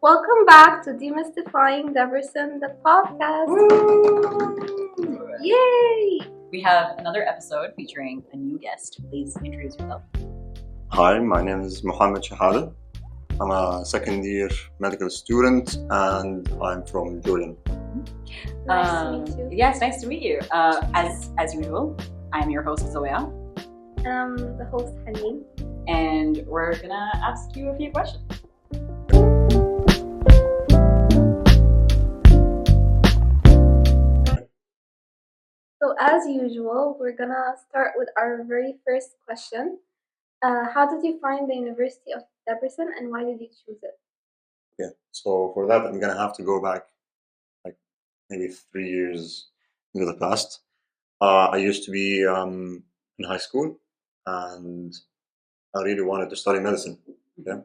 Welcome back to Demystifying Deverson, the podcast. Yay! We have another episode featuring a new guest. Please introduce yourself. Hi, my name is Mohammad. I'm a second year medical student and I'm from Jordan. Nice to meet you. Yes, nice to meet you. As usual, I'm your host Zoya, I'm the host Hanin. and we're gonna ask you a few questions. So, as usual, we're gonna start with our very first question. How did you find the University of Debrecen and why did you choose it? Yeah, so for that, I'm gonna have to go back like maybe 3 years into the past. I used to be in high school and I really wanted to study medicine. Yeah,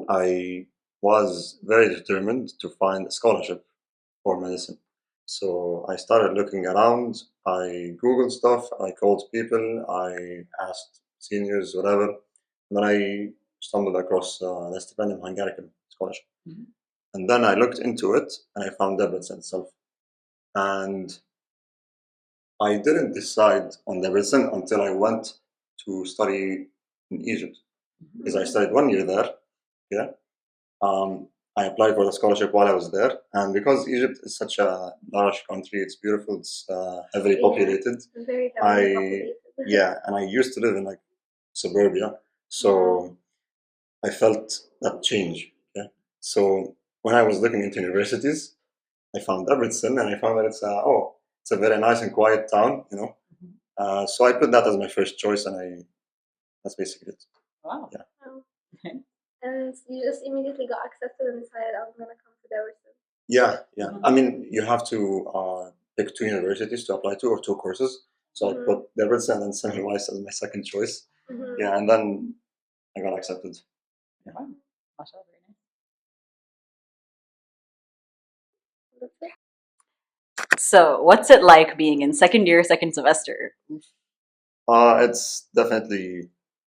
I was very determined to find a scholarship for medicine. So I started looking around. I Googled stuff. I called people. I asked seniors, whatever. And then I stumbled across the Stipendium Hungaricum scholarship. Mhm. And then I looked into it and I found Debrecen itself. And I didn't decide on Debrecen until I went to study in Egypt because I studied 1 year there. Yeah. I applied for the scholarship while I was there, and because Egypt is such a large country, it's beautiful, it's heavily Yeah. populated. Very I heavily populated. yeah, and I used to live in like suburbia, so I felt that change. Yeah, so when I was looking into universities, I found Debrecen, and I found that it's a very nice and quiet town, you know. So I put that as my first choice, and that's basically it. Wow. Yeah. Oh. And you just immediately got accepted and decided I'm gonna come to Debrecen. Yeah. I mean, you have to pick two universities to apply to or two courses. So I put Debrecen and Semmelweis as my second choice. Mhm. Yeah, and then I got accepted. Wow. Mashallah, very nice. That's it. So, what's it like being in second year, second semester? It's definitely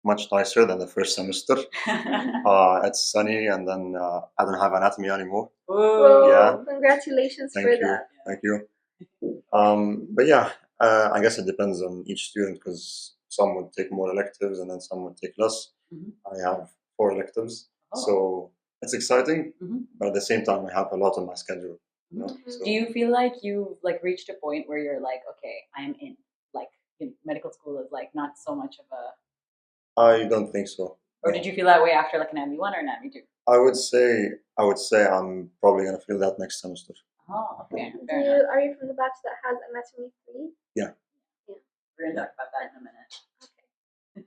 much nicer than the first semester. It's sunny, and then I don't have anatomy anymore. Well, Yeah. congratulations Thank for you. that. Thank you. But yeah, I guess it depends on each student because some would take more electives and then some would take less. Mhm. I have 4 electives, Oh. so it's exciting, Mhm. but at the same time, I have a lot on my schedule. You know? Mhm. So, Do you feel like you've like reached a point where you're like, okay, I'm in? Like, medical school is like not so much of a. I don't think so. Or No. did you feel that way after like an MD1 or an MD2? I would say I'm probably gonna feel that next semester. Oh, okay, fair enough. Are you from the batch that has anatomy 3? We're gonna talk about that in a minute. Okay.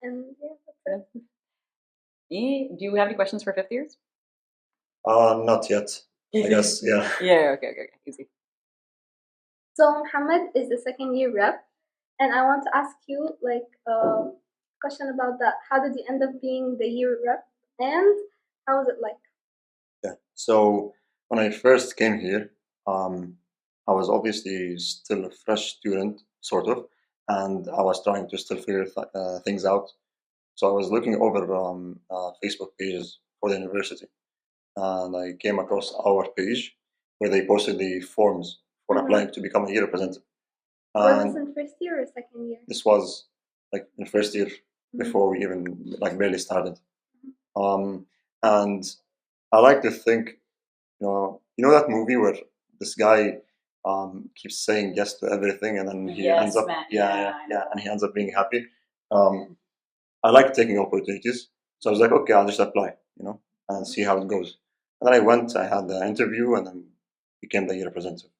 And yeah, that's it. Do you have any questions for fifth years? Not yet. I guess. Yeah. Yeah. Okay. Easy. So Mohammed is the second year rep, and I want to ask you like a question about that. How did you end up being the year rep, and how was it like? Yeah. So when I first came here, I was obviously still a fresh student, sort of, and I was trying to still figure things out. So I was looking over Facebook pages for the university, and I came across our page where they posted the forms for Mhm. applying to become a year representative. Was this And in first year or second year? this was like in first year Mhm. before we even like barely started. And I like to think, you know that movie where this guy keeps saying yes to everything, and then he Yes, ends up, man. yeah, and he ends up being happy. I like taking opportunities, so I was like, okay, I'll just apply, and see how it goes. And then I went, I had the interview, and then became the year representative.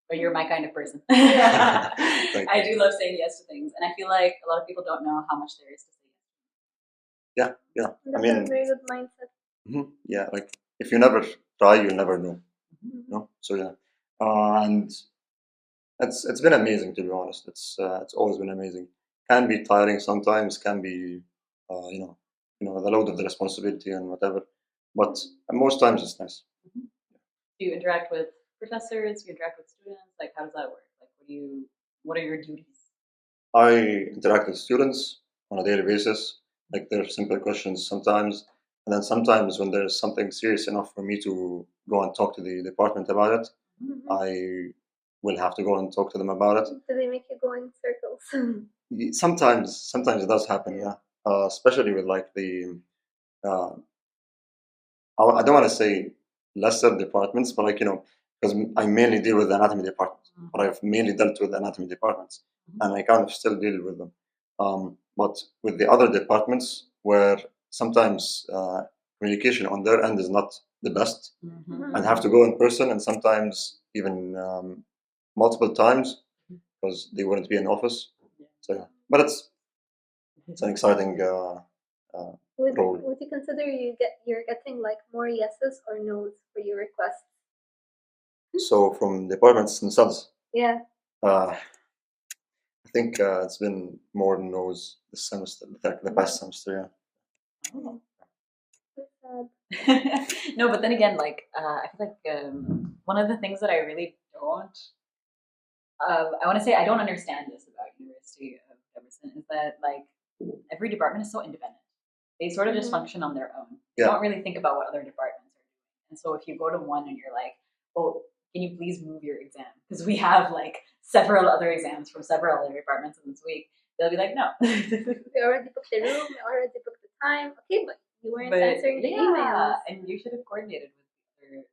But you're my kind of person. Thank I you. do love saying yes to things, and I feel like a lot of people don't know how much there is to say yes. Yeah. I That's mean, a very good mindset. yeah, like if you never try, you'll never know. Mhm. No, so yeah, and it's been amazing, to be honest. It's always been amazing. Can be tiring sometimes. Can be the load of the responsibility and whatever. But most times it's nice. Do you interact with professors? Do you interact with students? Like, how does that work? Like, what are your duties? I interact with students on a daily basis. Like they're simple questions sometimes, and then sometimes when there's something serious enough for me to go and talk to the department about it, Mhm. I will have to go and talk to them about it. Do they make you go in circles? Sometimes it does happen, yeah. Especially with like the uh, I don't want to say lesser departments, but like because I mainly deal with the anatomy department, but I've mainly dealt with anatomy departments, and I kind of still deal with them. But with the other departments, where sometimes communication on their end is not the best, Mhm. and have to go in person, and sometimes even multiple times because they wouldn't be in office. So, yeah. But it's an exciting uh, role. Would you consider you're getting like more yeses or nos for your requests? So from departments themselves, Yeah. I think it's been more than those this semester, the past semester. Oh. So sad. No, but then again, like I feel like one of the things that I really don't, I want to say I don't understand this about University of Jefferson is that like every department is so independent. They sort of just Mhm. function on their own. They Yeah. don't really think about what other departments are doing. And so if you go to one and you're like, "Oh, can you please move your exam?" Because we have like several other exams from several other departments in this week, they'll be like, "No." We already booked the room. We already booked the time. Okay, but you weren't But answering the yeah, emails. and you should have coordinated with the other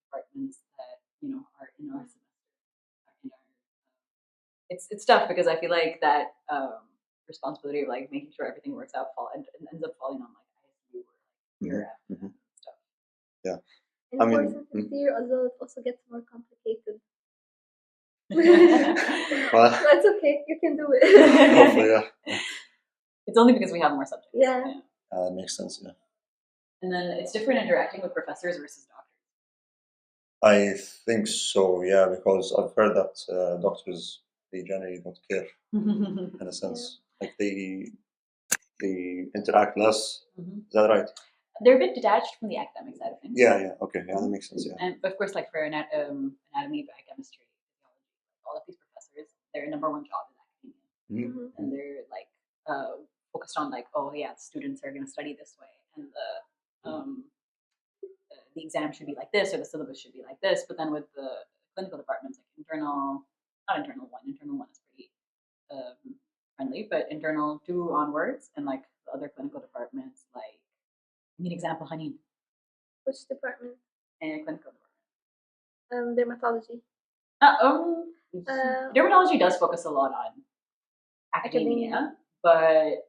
departments that are in our semester. In our, it's tough because I feel like that responsibility of like making sure everything works out and ends up falling on like ISU or like your Mhm. stuff. Yeah. In I fourth mean, and fifth year, although it also gets more complicated. well, That's okay. You can do it. hopefully, yeah, It's only because we have more subjects. Yeah. that makes sense. Yeah. And then it's different interacting with professors versus I think so. Yeah, because I've heard that doctors they generally don't care doctors. in a sense. Like they interact less. Mhm. Is that right? They're a bit detached from the academic side of things. Yeah. Yeah. Okay. Yeah, that makes sense. Yeah. And of course, like for anatomy, biochemistry, physiology, all of these professors, their number one job is academia, Mhm. and they're like focused on like, oh yeah, the students are going to study this way, and the exam should be like this, or the syllabus should be like this. But then with the clinical departments, like internal one is pretty friendly, but internal two onwards, and like the other clinical departments, like give me an example, honey, Which department? and clinical department. Dermatology. Um, Uh, dermatology does focus a lot on academia, Academia. but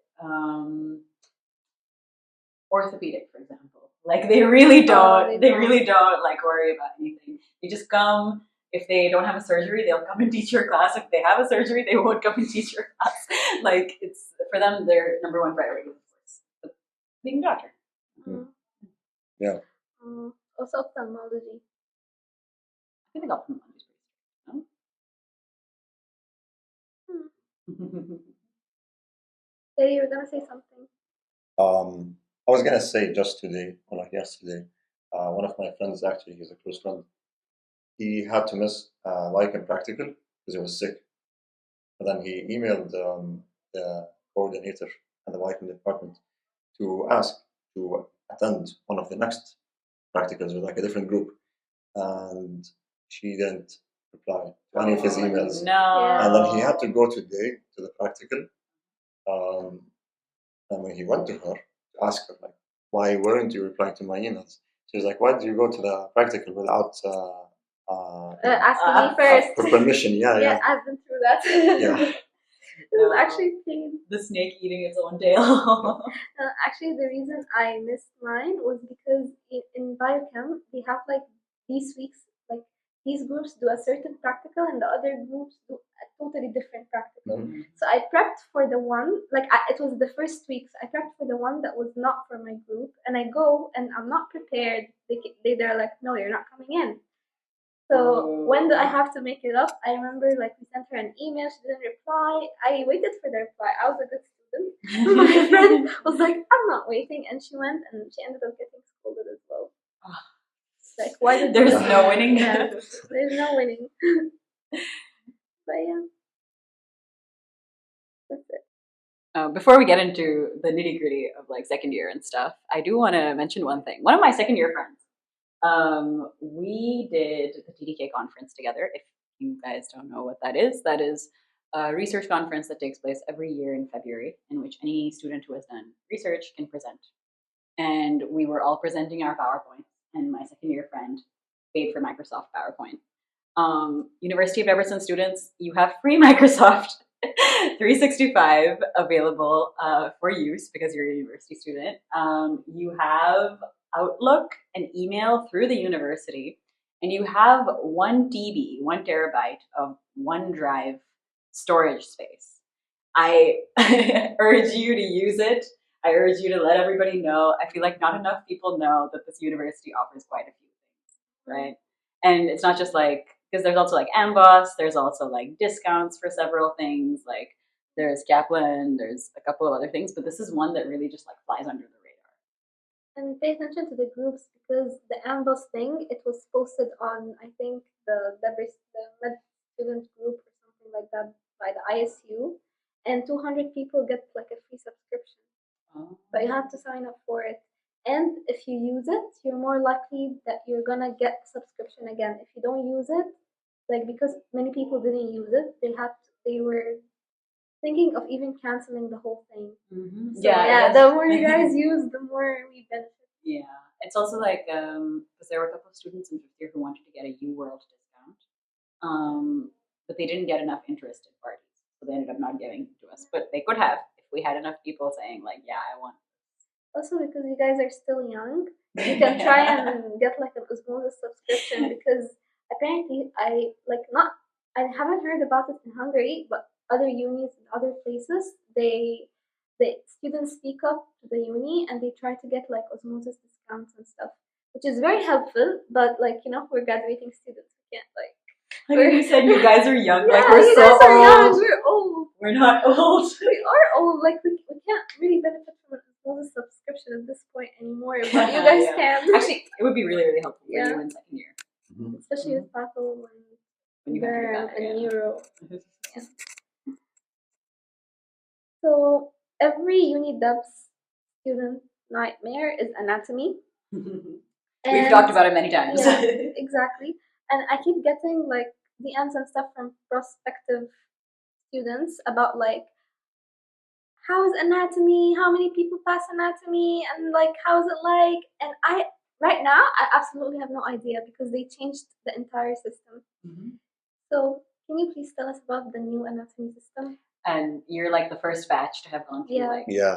orthopedic, for example, like they really don't, they really don't like worry about anything. They just come. If they don't have a surgery, they'll come and teach your class. If they have a surgery, they won't come and teach your class. Like it's for them, their number one priority, of course, being a doctor. Mm. Yeah. Also ophthalmology. I think ophthalmology is pretty strict, no? Hey, you were gonna say something. I was gonna say just today, or like yesterday, one of my friends actually, he's a close friend. He had to miss like a practical because he was sick. But then he emailed the coordinator at the Viking department to ask to attend one of the next practicals with like a different group, and she didn't reply to any of his emails. No. And then he had to go today to the practical. And when he went to her to ask her like, "Why weren't you replying to my emails?" She was like, "Why did you go to the practical without Asking me first. for permission?" Yeah, Yeah, yeah, I've been through that. yeah. It was actually pain. The snake eating its own tail. Actually, the reason I missed mine was because in biochem they have like these weeks, like these groups do a certain practical and the other groups do a totally different practical. Mhm. So I prepped for the one, like it was the first week, so I prepped for the one that was not for my group, and I go and I'm not prepared. They're like, no, you're not coming in. So when do I have to make it up? I remember like we sent her an email, she didn't reply. I waited for the reply. I was a good student. My friend was like, I'm not waiting, and she went and she ended up getting scolded as well. Like, why did There's you no winning. Yeah, there's no winning. But yeah, that's it. Before we get into the nitty gritty of like second year and stuff, I do want to mention one thing. One of my second year friends, we did the TDK conference together. If you guys don't know what that is a research conference that takes place every year in February, in which any student who has done research can present. And we were all presenting our PowerPoint, and my second year friend paid for Microsoft PowerPoint. University of Everson students, you have free Microsoft 365 available for use because you're a university student. You have Outlook and email through the university, and you have 1 TB, 1 terabyte of OneDrive storage space. I urge you to use it. I urge you to let everybody know. I feel like not enough people know that this university offers quite a few things, right? And it's not just like, because there's also like Amboss, there's also like discounts for several things, like there's Kaplan, there's a couple of other things, but this is one that really just like flies under the radar. And pay attention to the groups, because the Amboss thing, it was posted on, I think, the med student group or something like that by the ISU, and 200 people get like a free subscription. Oh. But you have to sign up for it. And if you use it, you're more likely that you're gonna get subscription again. If you don't use it, like because many people didn't use it, they were thinking of even canceling the whole thing. Mm-hmm. So, yeah, the more you guys use, the more we benefit. Yeah, it's also like because there were a couple of students in fifth year who wanted to get a UWorld discount, but they didn't get enough interested parties, so they ended up not giving to us. But they could have if we had enough people saying like, "Yeah, I want." Also, because you guys are still young, you can try and get like an osmosis subscription, because apparently I haven't heard about it in Hungary, but other unis and other places, the students speak up to the uni and they try to get like osmosis discounts and stuff, which is very helpful. But like, we're graduating students, we can't like. You said you guys are young, Yeah, like we're you so guys are old. young, we're old. We're not old. We are old. Like we can't really benefit from an osmosis subscription at this point anymore, but you guys Yeah. can. Actually, it would be really, really helpful for Yeah. you in second year. Mhm. Especially with Paco When you have to do Derm that, and yeah. Neuro. Yeah. So every UniDub's student nightmare is anatomy. We've talked about it many times. Yeah, exactly. And I keep getting like DMs and stuff from prospective students about like, how is anatomy? How many people pass anatomy? And like, how is it like? And right now, I absolutely have no idea because they changed the entire system. Mm-hmm. So can you please tell us about the new anatomy system? And you're like the first batch to have gone through like Yeah.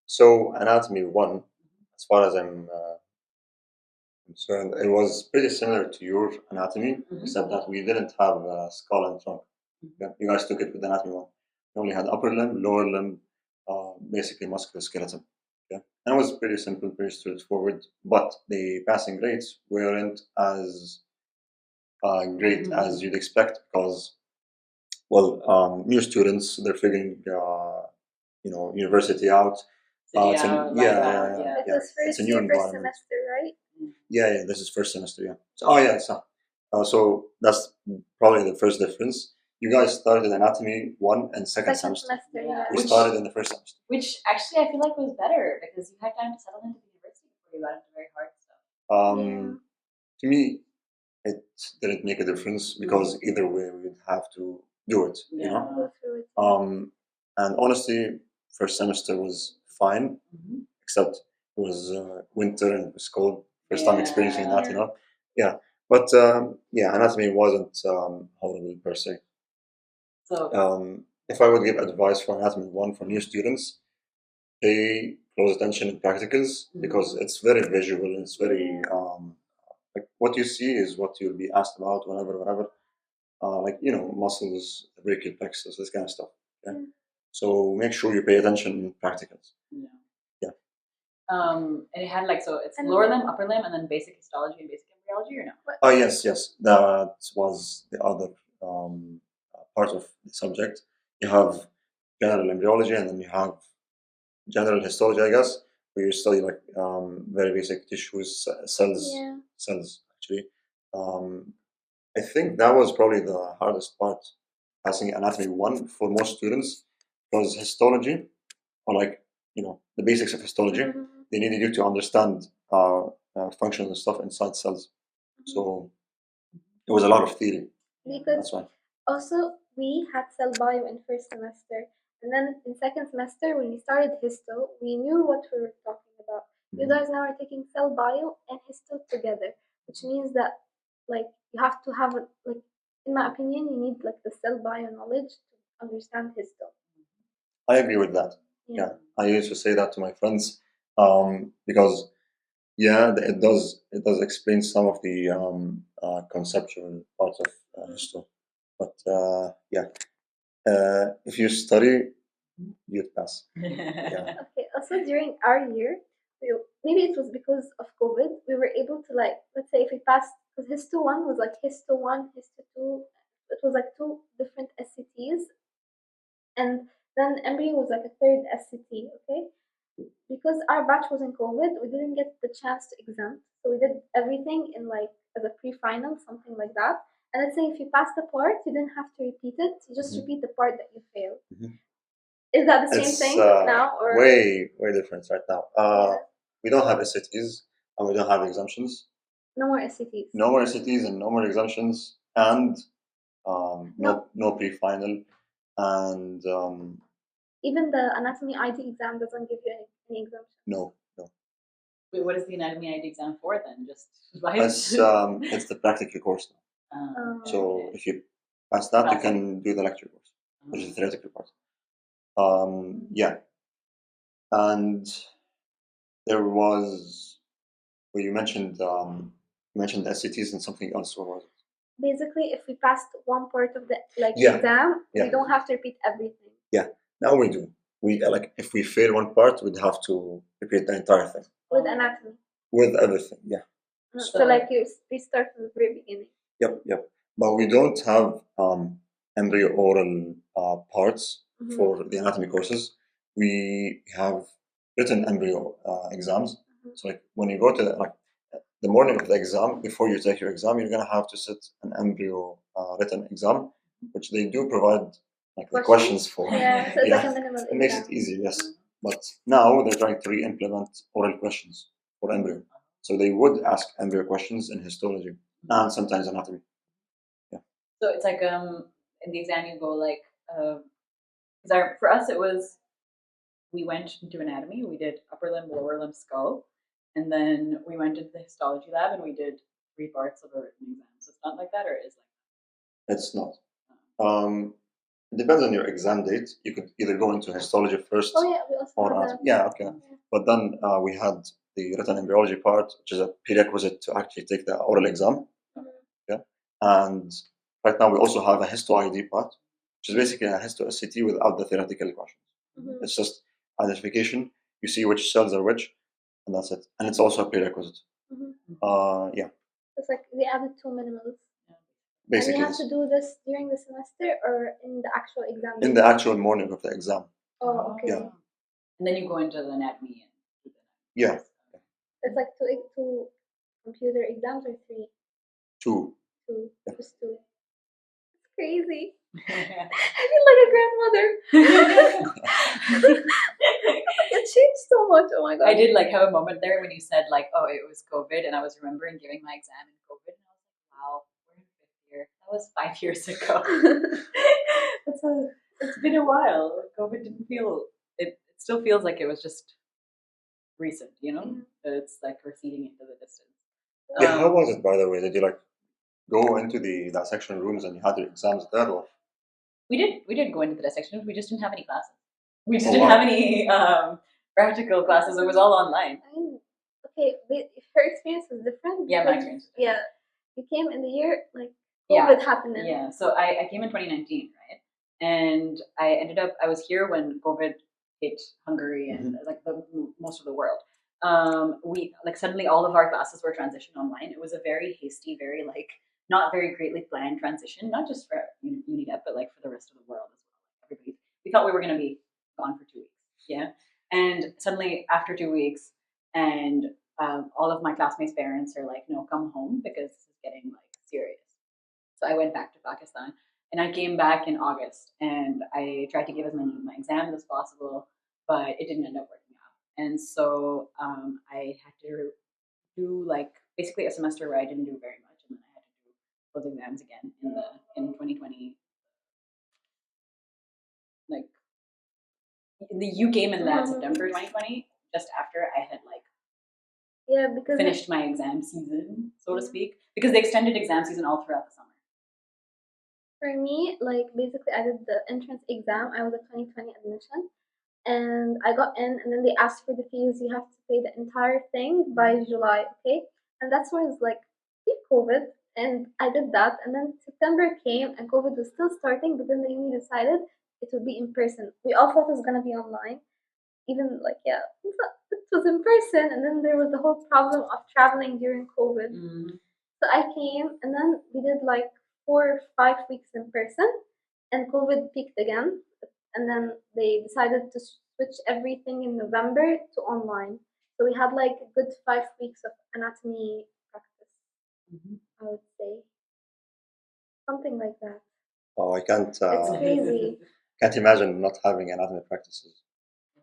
So anatomy 1, as far as I'm concerned, it was pretty similar to your anatomy, except that we didn't have skull and trunk. Yeah, you guys took it with anatomy 1. We only had upper limb, lower limb, basically musculoskeleton. Yeah, and it was pretty simple, pretty straightforward. But the passing rates weren't as great as you'd expect because, well, new students, they're figuring university out. It's It's a new first environment. semester, right? Yeah, this is first semester. Yeah. So that's probably the first difference. You guys started anatomy 1 and second semester. Yeah. We started in the first semester. Which actually I feel like was better because you had time to settle into the university before you got into very hard stuff. To me, it didn't make a difference because either way we would have to do it. You know. Go through it. And honestly, first semester was fine, except it was winter and it was cold. First time experiencing that, Yeah, but anatomy wasn't horrible per se. So if I would give advice for anatomy 1 for new students, pay close attention in practicals because it's very visual. It's very like what you see is what you'll be asked about whenever. Muscles, the brachial plexus, this kind of stuff. Yeah. So make sure you pay attention in practicals. Yeah. And it had like it's lower limb, upper limb, and then basic histology and basic embryology, or no? Oh yes. That was the other part of the subject. You have general embryology, and then you have general histology, I guess, where you study like very basic tissues, cells actually. I think that was probably the hardest part, passing anatomy 1 for most students, because histology, or like, the basics of histology, they needed you to understand functions and stuff inside cells. So it was a lot of theory. Because That's why. also we had cell bio in first semester, and then in second semester when we started histo, we knew what we were talking about. You guys now are taking cell bio and histo together, which means that like you have to have like, in my opinion, you need like the cell bio knowledge to understand histo. I agree with that. Yeah, I used to say that to my friends, because it does explain some of the conceptual parts of history. But if you study, you'd pass. Yeah. Okay. Also, during our year, maybe it was because of COVID, we were able to like, let's say if we passed, because Histo 1 was like Histo 1, Histo 2, it was like two different SCTs, and then embryo was like a third SCT, okay? Because our batch was in COVID, we didn't get the chance to exempt, so we did everything in like as a pre-final, something like that. And let's say if you passed the part, you didn't have to repeat it, you just repeat the part that you failed. Is that the same thing now, or way different right now? We don't have SATs and we don't have exemptions. No more SATs. No more SATs and no more exemptions, and no pre-final, and even the anatomy ID exam doesn't give you any exemption. No. Wait, what is the anatomy ID exam for then? Just it's the practical course now. So okay. if you pass that, you can do the lecture course, which is the theoretical part. And there was, well, you mentioned SATs and something else. What was it? Basically, if we passed one part of the exam, we don't have to repeat everything. Yeah, now we do. We if we fail one part, we'd have to repeat the entire thing. With anatomy. With everything, yeah. So like you start from the very beginning. Yep. But we don't have embryo oral parts for the anatomy courses. We have written embryo exams. So like when you go to the morning of the exam, before you take your exam, you're gonna have to sit an embryo written exam, which they do provide like the questions for. Yeah, so it's like a minimum exam. It makes it easy, yes. But now they're trying to re-implement oral questions for embryo. So they would ask embryo questions in histology and sometimes anatomy. Yeah. So it's like in the exam you go like for us it was, we went into anatomy, we did upper limb, lower limb, skull, and then we went into the histology lab and we did 3 parts of a written exam. So it's not like that, or is like that? It's not. It depends on your exam date. You could either go into histology first we also or anatomy. Yeah, okay. But then we had the written embryology part, which is a prerequisite to actually take the oral exam. Yeah. And right now we also have a histo ID part, which is basically a histo SCT without the theoretical questions. It's just identification. You see which cells are which, and that's it. And it's also a prerequisite. Yeah. It's like they added 2 minimals. Basically, and you have to do this during the semester or in the actual exam? In the actual morning of the exam. Oh, okay. Yeah. And then you go into the anatomy. Yeah. It's like two computer exams or 3? 2. Just 2. It's crazy. I feel like a grandmother. It changed so much. Oh my god. I did like have a moment there when you said like, oh, it was COVID, and I was remembering giving my exam in COVID, and I was like, wow, we're in 5th year. That was 5 years ago. It's been a while. COVID didn't feel it. It still feels like it was just recent, you know. It's like receding into the distance. Yeah, how was it, by the way? Did you like go into the dissection rooms and you had your exams there, or? We did go into the dissection. We just didn't have any classes. We just didn't have any practical classes. It was all online. Okay, but her experience was different. Yeah, my experience. Yeah, you came in the year like COVID happened. Yeah, so I came in 2019, right? And I was here when COVID hit Hungary and like most of the world. We like suddenly all of our classes were transitioned online. It was a very hasty, very like not very greatly planned transition, not just for UNIDEP, but like for the rest of the world as well. Everybody, we thought we were going to be gone for 2 weeks, yeah. And suddenly after 2 weeks, and all of my classmates' parents are like, "No, come home because this is getting like serious." So I went back to Pakistan, And I came back in August, and I tried to give as many of my exams as possible, but it didn't end up working out. And so I had to do like basically a semester where I didn't do very much, and then I had to do those exams again in 2020. Like you came in that September 2020, just after I had like because finished my exam season, so to speak, because they extended exam season all throughout the summer. For me, like basically I did the entrance exam. I was a 2020 admission, and I got in, and then they asked for the fees. You have to pay the entire thing by July, okay? And that's why it's like pre-COVID, and I did that. And then September came, and COVID was still starting, but then the uni decided it would be in person. We all thought it was gonna be online, even like it was in person, and then there was the whole problem of traveling during COVID. So I came, and then we did like 4 or 5 weeks in person, and COVID peaked again, and then they decided to switch everything in November to online. So we had like a good 5 weeks of anatomy practice. I would say something like that. Oh, I can't. It's crazy. Can't imagine not having anatomy practices.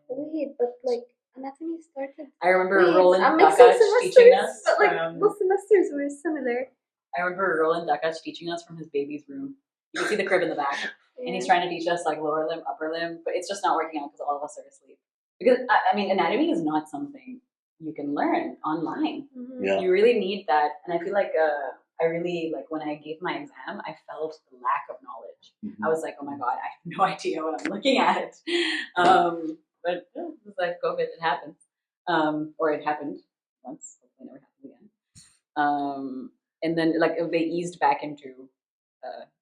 Wait, but like anatomy started. I remember Wait, Roland I'm mixing Dakac teaching us. but like both semesters were similar. I remember Roland Dakac teaching us from his baby's room. You can see the crib in the back, and he's trying to teach us like lower limb, upper limb, but it's just not working out because all of us are asleep. Because I mean, anatomy is not something you can learn online. Yeah. You really need that, and I feel like I really like when I gave my exam, I felt the lack of knowledge. I was like, oh my god, I have no idea what I'm looking at. But it was like COVID, it happened, or it happened once. Hopefully, never happens again. And then like they eased back into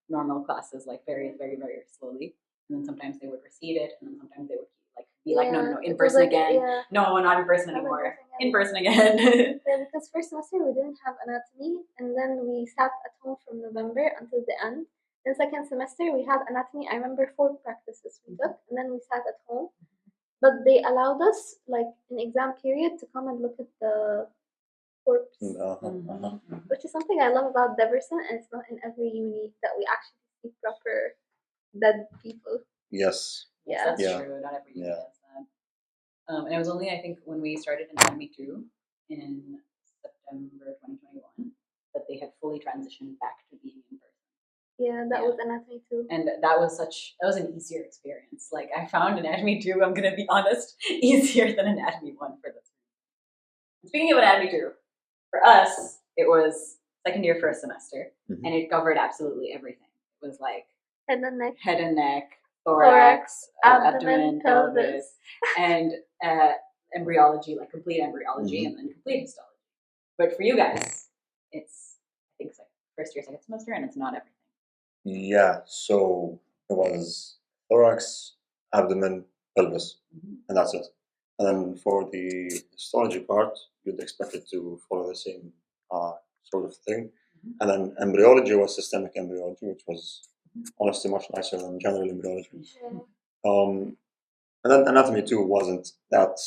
normal classes like very, very, very slowly, and then sometimes they would recede it, and then sometimes they would like be like, no, in person again. No, not in person anymore. In person again. Yeah, because first semester we didn't have anatomy, and then we sat at home from November until the end. Then second semester we had anatomy. I remember 4 practices we took, and then we sat at home. But they allowed us, like in exam period, to come and look at the corpse, which is something I love about Deverson, and it's not in every uni that we actually see proper dead people. Yes. Yeah, that's true. Not every uni does that. And it was only, I think, when we started in Anatomy 2 in September 2021 that they had fully transitioned back to being in person. Yeah, that was Anatomy 2. And that was an easier experience. Like I found Anatomy 2, I'm gonna be honest, easier than Anatomy 1 for this. Speaking of Anatomy 2, for us, it was second year first semester, and it covered absolutely everything. It was like head and neck, thorax, abdomen, pelvis, and embryology, like complete embryology, and then complete histology. But for you guys, it's I think it's like first year, second semester, and it's not everything. Yeah, so it was thorax, abdomen, pelvis, and that's it. And then for the histology part, you'd expect it to follow the same sort of thing. And then embryology was systemic embryology, which was honestly much nicer than general embryology. And then anatomy too wasn't that,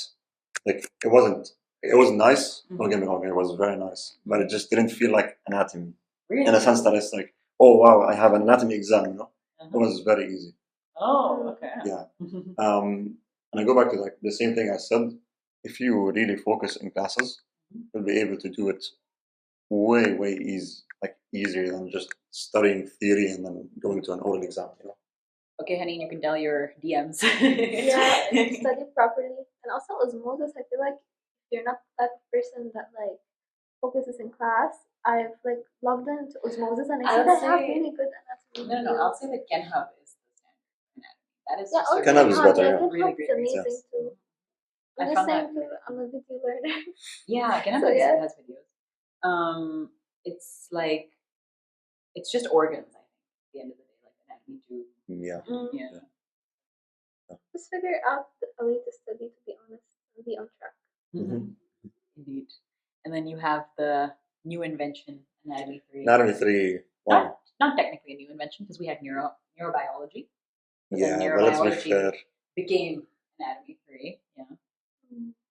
like, it was nice, don't get me wrong, it was very nice, but it just didn't feel like anatomy. Really? In a sense that it's like, oh wow, I have an anatomy exam, you know? It was very easy. Oh, okay. Yeah. And I go back to like the same thing I said. If you really focus in classes, you'll be able to do it way, way easier than just studying theory and then going to an oral exam, you know? Okay, honey, you can tell your DMs. Yeah, and to study properly. And also osmosis, I feel like if you're not that person that like focuses in class, I've like logged into osmosis and I see they have really good anatomy. No, I'll say that GenHub is the standard anatomy. That is GenHub is better. GenHub really is great. amazing too. I'm just saying because I'm a video learner. Yeah, GenHub has videos. It's like it's just organs, I think, at the end of the day, like anatomy too. Yeah. Just figure out a way to study, to be honest, and be on track. Indeed. And then you have the new invention, Anatomy 3. Anatomy 3, wow. Not technically a new invention, because we had neurobiology. But yeah, then but let's be fair. Became Anatomy 3,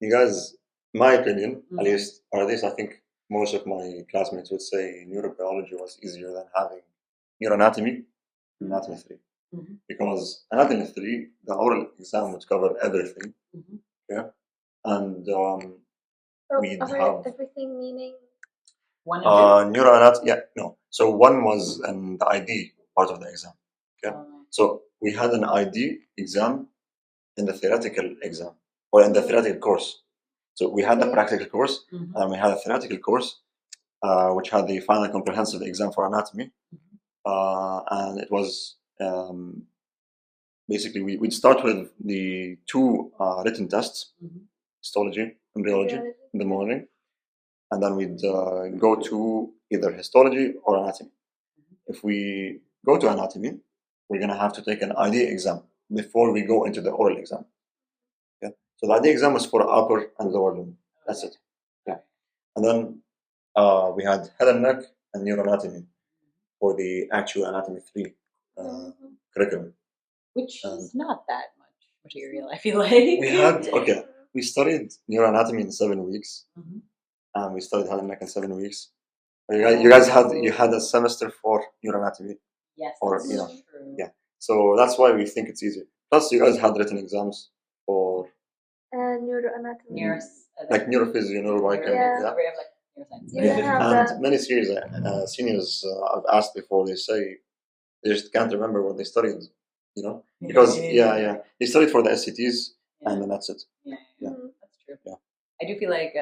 You guys, my opinion, at least I think most of my classmates would say neurobiology was easier than having neuroanatomy. anatomy 3. Mm-hmm. Because anatomy 3, the oral exam would cover everything. Mm-hmm. Yeah. And So we'd cover have everything, meaning One and neuroanatomy. Yeah, no. So one was in the ID part of the exam. Okay. So we had an ID exam in the theoretical exam or in the theoretical course. So we had the practical course Mm-hmm. and we had a theoretical course, which had the final comprehensive exam for anatomy. And it was basically we'd start with the two written tests, histology, embryology in the morning, and then we'd go to either histology or anatomy. If we go to anatomy, we're going to have to take an ID exam before we go into the oral exam. Yeah. So the ID exam was for upper and lower limb. That's it. Yeah. And then we had head and neck and neuroanatomy for the actual anatomy 3 curriculum. Which And is not that much material, I feel like. We studied neuroanatomy in 7 weeks. Mm-hmm. And we studied head and neck in 7 weeks. You guys had a semester for neuroanatomy. Yes, or that's true. Yeah. So that's why we think it's easier. Plus, you guys had written exams for neuroanatomy, like neurophysiology, neurobiochemistry. Yeah. neuroscience. And many seniors I've asked before, they say they just can't remember what they studied. Because they studied for the SCTs and then that's it. Yeah, that's true. Yeah. I do feel like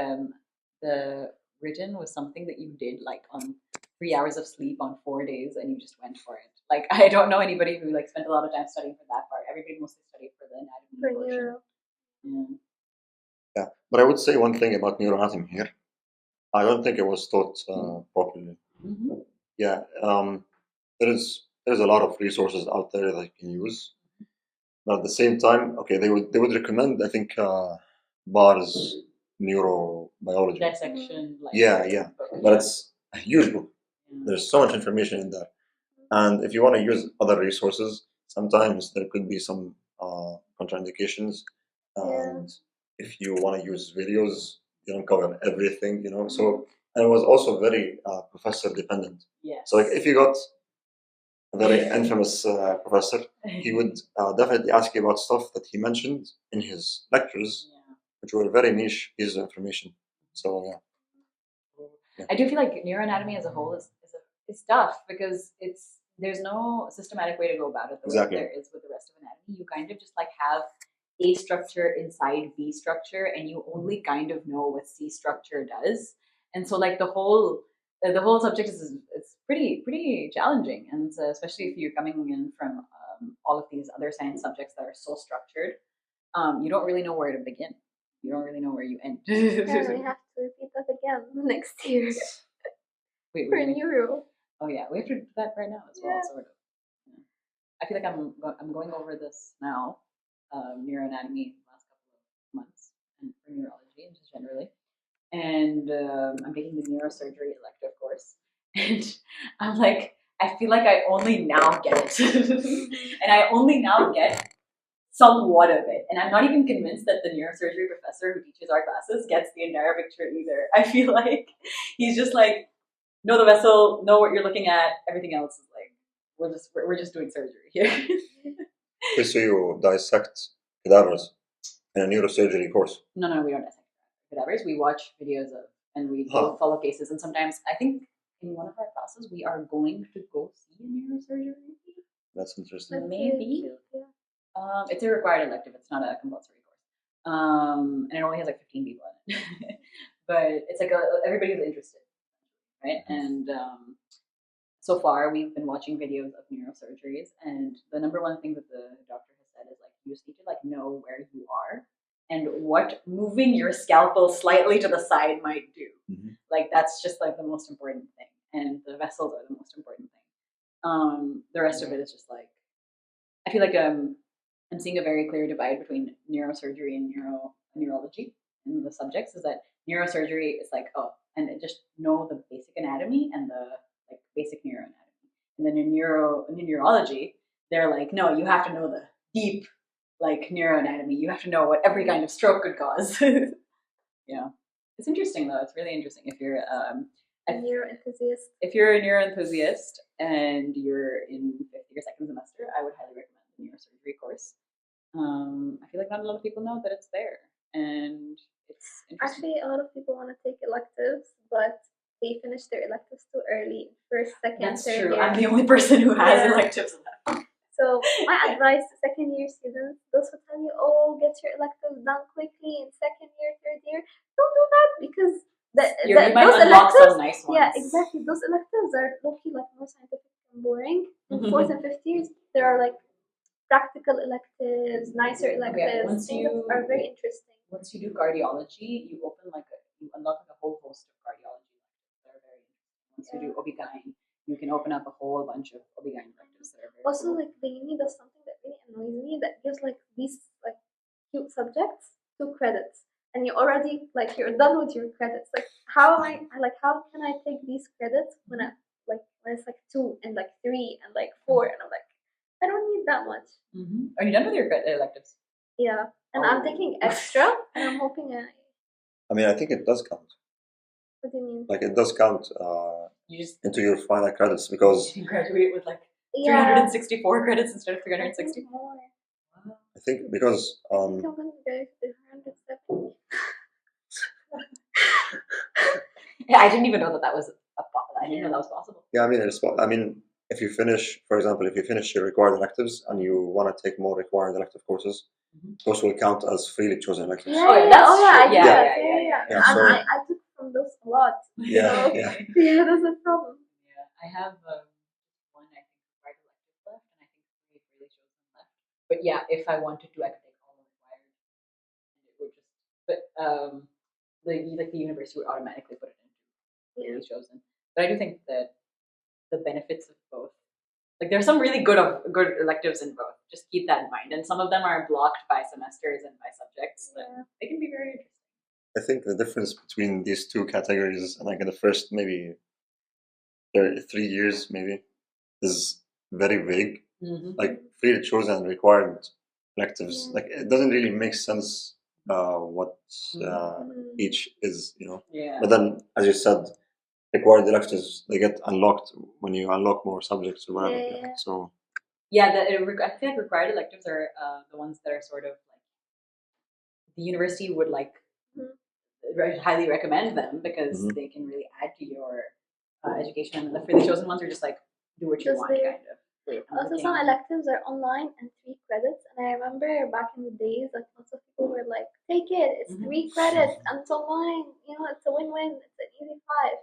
the written was something that you did like on 3 hours of sleep on 4 days and you just went for it. Like I don't know anybody who like spent a lot of time studying for that part. Everybody mostly studied for the anatomy portion. Yeah, but I would say one thing about neuroanatomy here. I don't think it was taught properly. Mm-hmm. Yeah, there's a lot of resources out there that you can use, but at the same time, okay, they would recommend, I think, Barr's neurobiology dissection. But it's a huge book. There's so much information in there, and if you want to use other resources, sometimes there could be some contraindications, and if you want to use videos, you don't cover everything, So and it was also very professor dependent. Yes. So like if you got a very infamous professor, he would definitely ask you about stuff that he mentioned in his lectures, which were very niche pieces of information. So yeah. I do feel like neuroanatomy as a whole is tough because there's no systematic way to go about it the way there is with the rest of anatomy. You kind of just like have A structure inside B structure, and you only kind of know what C structure does. And so like the whole subject is it's pretty challenging, and so especially if you're coming in from all of these other science subjects that are so structured, you don't really know where to begin. You don't really know where you end. Yeah, we have to repeat that again next year. Wait, for neuro. Oh yeah, we have to do that right now as well, sort of. Yeah. I feel like I'm going over this now, neuroanatomy in the last couple of months, and for neurology and just generally. And I'm taking the neurosurgery elective course, and I'm like, I feel like I only now get it, and I only now get somewhat of it. And I'm not even convinced that the neurosurgery professor who teaches our classes gets the entire picture either. I feel like he's just like, know the vessel, know what you're looking at. Everything else is like, we're just doing surgery here. Okay, so you dissect cadavers in a neurosurgery course? No, we don't dissect cadavers. We watch videos of, and we go follow cases. And sometimes, I think in one of our classes, we are going to go see a neurosurgery. That's interesting. Maybe. It's a required elective. It's not a compulsory course. And it only has like 15 people in it. But it's like everybody who's interested, right? And so far, we've been watching videos of neurosurgeries, and the number one thing that the doctor has said is like, you just need to like know where you are and what moving your scalpel slightly to the side might do. Like that's just like the most important thing, and the vessels are the most important thing. The rest of it is just like, I feel like I'm seeing a very clear divide between neurosurgery and neurology in the subjects. Is that neurosurgery is like, and just know the basic anatomy and the like basic neuroanatomy, and then in neurology, they're like, no, you have to know the deep like neuroanatomy. You have to know what every kind of stroke could cause. Yeah, it's interesting though. It's really interesting if you're. a neuro enthusiast. If you're a neuro enthusiast and you're in 5th or 2nd semester, I would highly recommend the neurosurgery course. I feel like not a lot of people know that it's there, and it's interesting. Actually, a lot of people want to take electives, but they finish their electives too early, first, second, That's third true. year. I'm the only person who has Yeah. electives left. So my advice to second year students, those who tell you, oh, get your electives done quickly in second year, third year, don't do that because You might those unlock electives, some nice ones. yeah, exactly. Those electives are low-key like more scientific and boring. In Mhm. 4th and 5th years, there are like practical electives, nicer electives, once things you- that are very interesting. Once you do cardiology, you unlock a whole host of cardiology electives that are very interesting. Once you do OB-GYN, you can open up a whole bunch of OB-GYN electives that are very Also, cool. like the uni does something that really annoys me. That gives like these like cute subjects 2 credits, and you already like you're done with your credits. Like how am I like how can I take these credits when it's like 2 and like 3 and like 4 and I'm like I don't need that much. Mm-hmm. Are you done with your electives? Yeah, and I'm taking extra, and I'm hoping I mean, I think it does count. What do you mean? Like, it does count You just into your final credits because you graduate with like Yeah, 364 credits instead of I think 360. more. I think because I think I'm gonna go to 170. Yeah, I didn't even know that was I didn't know that was possible. yeah, I mean, if you finish, for example, if you finish your required electives and you want to take more required elective courses, those will count as freely chosen electives. Yeah, Oh, yeah, yeah, that's oh yeah, I true. did Yeah, that. yeah, Yeah. Yeah, so- I took from those a lot. Yeah, So, yeah. yeah, that's a problem. Yeah, I have one I think required elective left, and I think 3 freely chosen left. But yeah, if I wanted to, I could take all the required, and it would just. But the university would automatically put it into freely chosen. But I do think that the benefits of both, like there's some really good electives in both. Just keep that in mind. And some of them are blocked by semesters and by subjects, but they can be very interesting. I think the difference between these two categories, like in the first maybe 3 years, maybe, is very vague. Mm-hmm. Like freely chosen and required electives, like it doesn't really make sense what each is, you know. Yeah. But then, as you said, required electives, they get unlocked when you unlock more subjects or whatever. Yeah. So yeah, I think required electives are the ones that are sort of like the university would like highly recommend them because they can really add to your education, and the freely chosen ones are just like do what you want, kind of. Also, some electives are online and 3 credits, and I remember back in the days, like lots of people were like, "Take it, it's 3 credits, and so mine, you know, it's a win-win, it's an easy 5."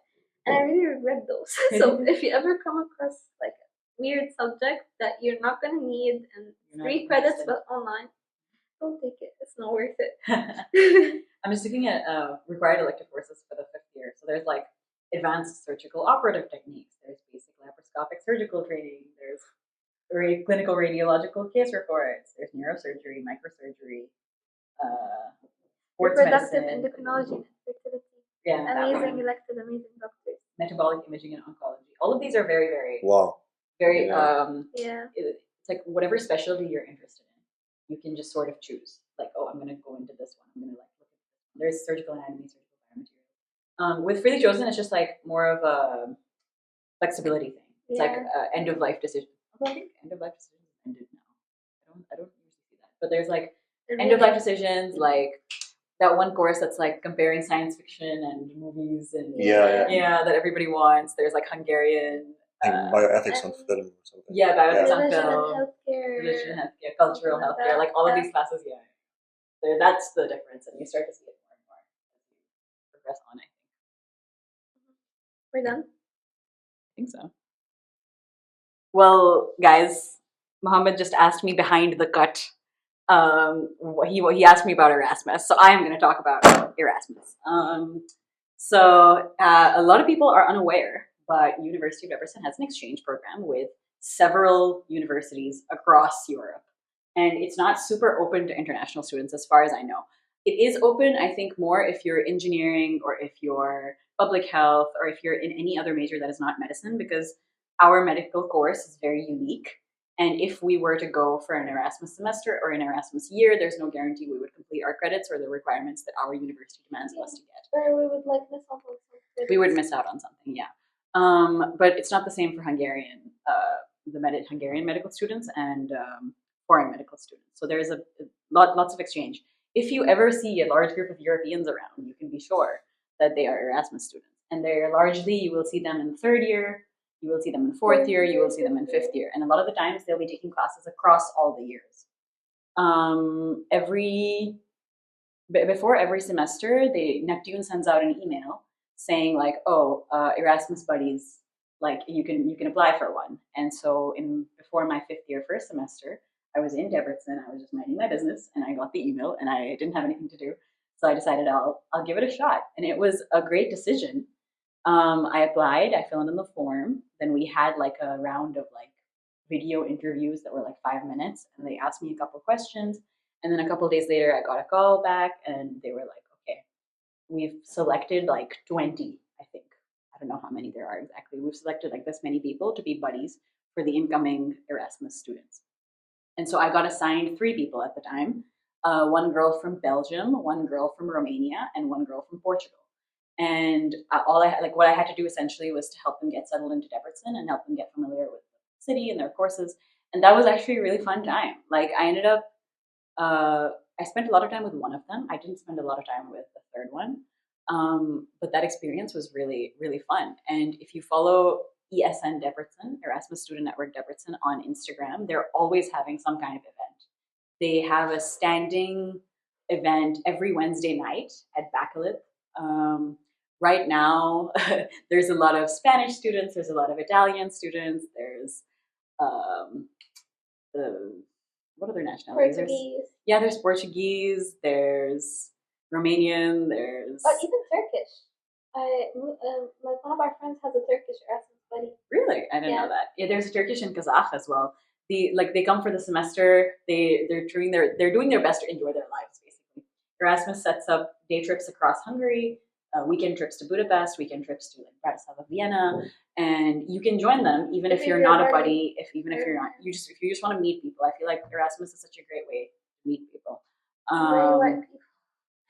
And I really regret those. So if you ever come across like a weird subject that you're not gonna need and 3 credits but online, don't take it. It's not worth it. I'm just looking at required elective courses for the 5th year. So there's like advanced surgical operative techniques. There's basic laparoscopic surgical training. There's clinical radiological case reports. There's neurosurgery, microsurgery, sports Reproductive medicine, endocrinology and fertility. yeah, Amazing elective, amazing doctors. metabolic imaging and oncology. All of these are very, very, wow, very. It's like whatever specialty you're interested in, you can just sort of choose. Like, oh, I'm going to go into this one. I'm going to like look at this one. There's surgical anatomy, surgical biomaterials. With freely chosen, it's just like more of a flexibility thing. It's like end of life decision. Although I think end of life decisions ended now. I don't usually see that. But there's like end of life decisions, like that one course that's like comparing science fiction and movies and that everybody wants. There's like Hungarian. Bioethics on film or something. Yeah, bioethics on Religion film. and healthcare. Religion and healthcare, cultural healthcare, like all of these classes, that's the difference, and you start to see it more and more as you progress on, I think. We're done? I think so. Well, guys, Mohammad just asked me behind the cut. He asked me about Erasmus, so I am going to talk about Erasmus. So a lot of people are unaware, but University of Everson has an exchange program with several universities across Europe. And it's not super open to international students as far as I know. It is open, I think, more if you're engineering or if you're public health or if you're in any other major that is not medicine, because our medical course is very unique. And if we were to go for an Erasmus semester or an Erasmus year, there's no guarantee we would complete our credits or the requirements that our university demands of us to get. Or we would like miss out on something. We would miss out on something, yeah. But it's not the same for Hungarian, Hungarian medical students and foreign medical students. So there's lots of exchange. If you ever see a large group of Europeans around, you can be sure that they are Erasmus students. And they're largely, you will see them in third year, you will see them in fourth year, you will see them in fifth year. And a lot of the times they'll be taking classes across all the years. Before every semester, Neptune sends out an email saying like, oh, Erasmus buddies, like you can apply for one. And so before my fifth year first semester, I was in Debrecen. I was just minding my business, and I got the email, and I didn't have anything to do, so I decided I'll give it a shot, and it was a great decision. I applied. I filled in the form. Then we had like a round of like video interviews that were like 5 minutes, and they asked me a couple questions. And then a couple of days later, I got a call back, and they were like, "Okay, we've selected like 20, I think. I don't know how many there are exactly. We've selected like this many people to be buddies for the incoming Erasmus students." And so I got assigned 3 people at the time, one girl from Belgium, one girl from Romania, and one girl from Portugal. And what I had to do essentially was to help them get settled into Debrecen and help them get familiar with the city and their courses. And that was actually a really fun time. Like I ended up, I spent a lot of time with one of them. I didn't spend a lot of time with the third one. But that experience was really, really fun. And if you follow ESN Debrecen, Erasmus Student Network Debrecen, on Instagram, they're always having some kind of event. They have a standing event every Wednesday night at Bacalit. Right now, there's a lot of Spanish students, there's a lot of Italian students, there's what other nationalities? Portuguese. There's Portuguese, there's Romanian, there's even Turkish. Like one of our friends has a Turkish Erasmus buddy. Really? I didn't know that. Yeah, there's a Turkish and Kazakh as well. They come for the semester. They're doing their best to enjoy their lives basically. Erasmus sets up day trips across Hungary, weekend trips to Budapest, weekend trips to like Bratislava, Vienna, and you can join them even if you're not a buddy. If you're not, if you just want to meet people. I feel like Erasmus is such a great way to meet people.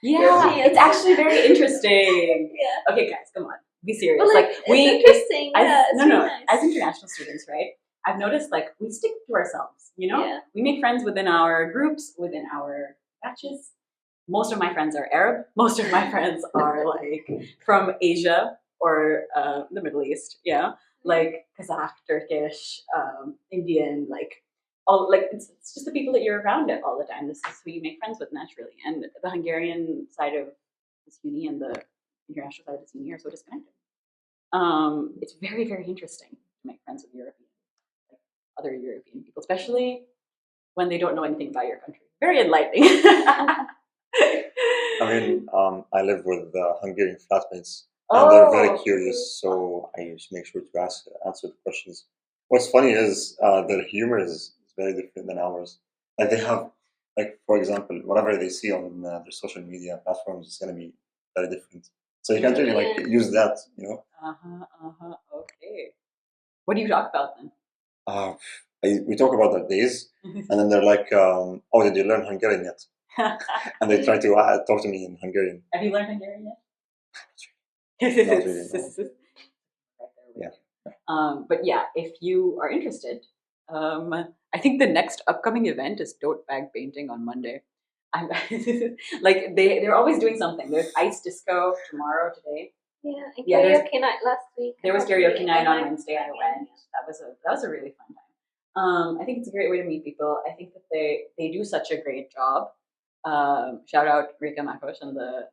Yeah, it's actually very interesting. Yeah. Okay, guys, come on, be serious. But, it's interesting. As international students, right? I've noticed like we stick to ourselves. You know, we make friends within our groups, within our batches. Most of my friends are Arab. Most of my friends are like from Asia or the Middle East. Yeah, like Kazakh, Turkish, Indian, like. It's just the people that you're around it all the time. This is who you make friends with naturally. And the Hungarian side of this uni and the international side of this uni are so disconnected. It's very, very interesting to make friends with other European people, especially when they don't know anything about your country. Very enlightening. I mean, I live with Hungarian flatmates, and they're very curious, so I just make sure to answer the questions. What's funny is their humor is very different than ours. Like they have, like for example, whatever they see on their social media platforms is going to be very different. So you can't really like use that, you know. Okay. What do you talk about then? We talk about their days, and then they're like, "Oh, did you learn Hungarian yet?" And they try to talk to me in Hungarian. Have you learned Hungarian yet? Not really, no. Yeah. But yeah, if you are interested, I think the next upcoming event is tote bag painting on Monday. Like they're always doing something. There's ice disco tomorrow, today. Yeah, and karaoke night last week. There was karaoke night on Wednesday. I went. That was a really fun time. I think it's a great way to meet people. I think that they do such a great job. Shout out Rika Makos and the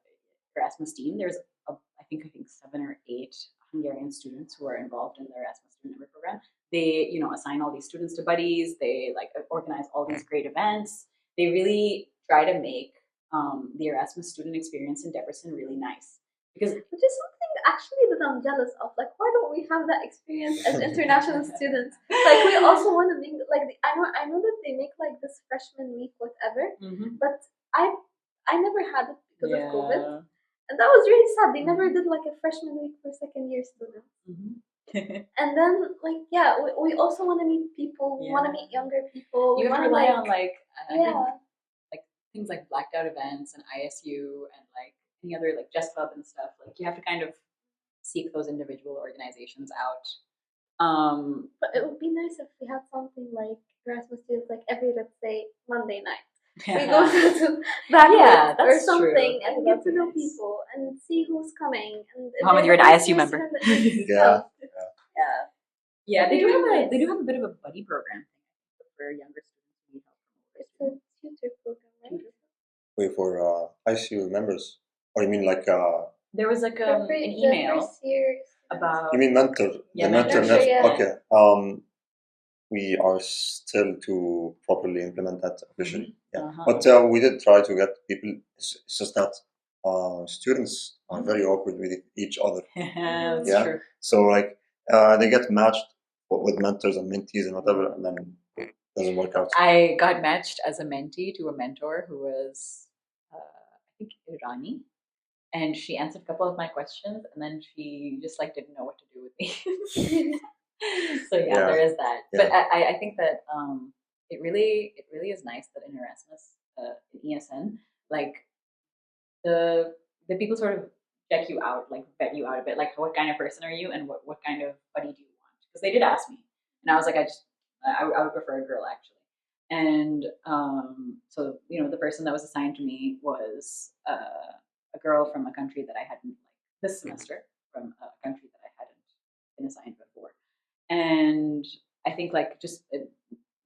Erasmus team. There's I think 7 or 8 Hungarian students who are involved in the Erasmus student member program. They assign all these students to buddies. They like organize all these great events. They really try to make the Erasmus student experience in Debrecen really nice. Which is something actually that I'm jealous of. Like, why don't we have that experience as international students? Like, we also want to make I know that they make like this freshman week, whatever. But I never had it because of COVID, and that was really sad. They never did like a freshman week for second year students. And then we also want to meet people. We want to meet younger people. You have to rely on like things like blacked out events and ISU and like any other like Jazz Club and stuff. Like you have to kind of seek those individual organizations out. But it would be nice if we had something like Erasmus students, like every, let's say, Monday night. We go to Yeah, banquets or that's something true. and That'd get to be know nice. people and see who's coming. And if Mohammad, they you're an have ISU a member. student that needs help, yeah. Yeah, they That'd be do really have nice. a bit of a buddy program for younger students who need help. It's a tutor program, right? Wait, for ICU members? Or you mean like There was like For an the email first year about you mean mentor? Yeah, The mentor mentorship, net? yeah. Okay. We are still to properly implement that officially. Yeah, but we did try to get people. It's just that students are very awkward with each other. That's Yeah. true. So like they get matched with mentors and mentees and whatever, and then it doesn't work out. I got matched as a mentee to a mentor who was, I think, Irani, and she answered a couple of my questions, and then she just like didn't know what to do with me. So yeah, there is that. Yeah. But I think that it really is nice that in Erasmus, in ESN, like the people sort of check you out, like vet you out a bit, like what kind of person are you and what kind of buddy do you want? Because they did ask me, and I was like, I would prefer a girl actually. And so the person that was assigned to me was a girl from a country that I hadn't this semester, from a country that I hadn't been assigned before. And I think like just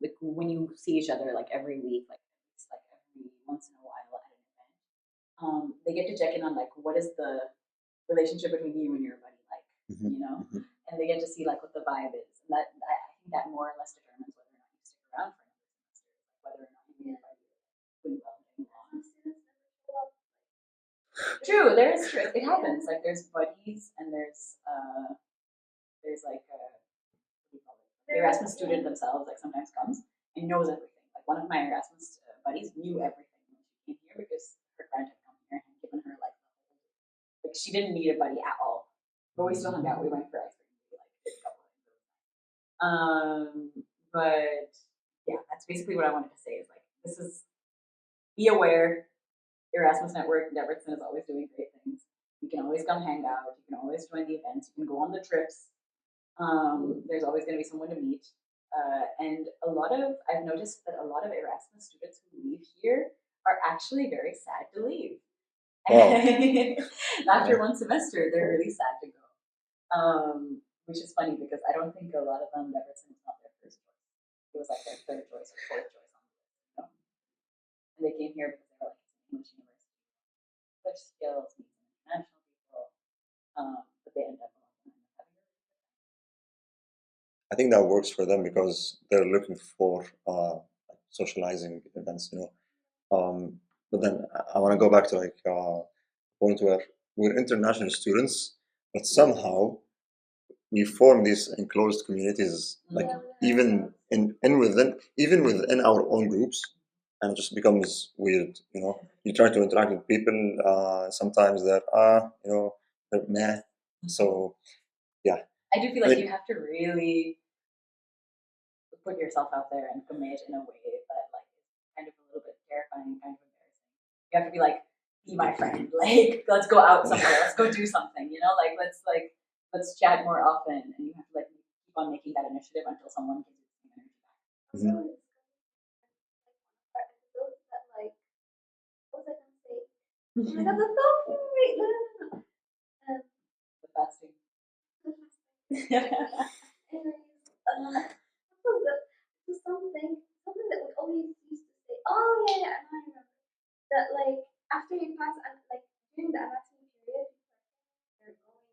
like when you see each other like every week, like it's like every once in a while at an event, they get to check in on like what is the relationship between you and your buddy like, and they get to see like what the vibe is, and that I think that more or less determines whether or not you stick around for another semester, whether or not you and your buddy are doing well and getting along. True, there is true. It happens. Like there's buddies and there's like what do you call it? The Erasmus student themselves like sometimes comes and knows everything. Like one of my Erasmus buddies knew everything when she came here because her friend had come here and given her like she didn't need a buddy at all, but we still hung out. We went for ice cream. We like did a couple of things. But yeah, that's basically what I wanted to say. Is like this is be aware. Erasmus Network Debrecen is always doing great things. You can always come hang out. You can always join the events. You can go on the trips. There's always going to be someone to meet. And I've noticed that a lot of Erasmus students who leave here are actually very sad to leave. Wow. After one semester, they're really sad to go. Which is funny because I don't think a lot of them Debrecen was not their first choice. It was like their third choice or fourth choice on the list, And they came here because they were like English university, their skills, meet some international people, but they end up having I think that works for them because they're looking for socializing events, But then I want to go back to like point where we're international students, but somehow we form these enclosed communities, like even within our own groups, and it just becomes weird. You try to interact with people, sometimes they're meh. So yeah. I do feel like you have to really put yourself out there and commit in a way that like is kind of a little bit terrifying, kind of embarrassing. You have to be like, be my friend, like let's go out somewhere, let's go do something, let's chat more often, and you have to like keep on making that initiative until someone gives you the energy back. Mm-hmm. What was I going to say? Oh my god, that's so great! No. The fasting. What was it? It was something that we always used to say. Oh yeah, I remember that. Like after you pass, and like during the anatomy period, they're going,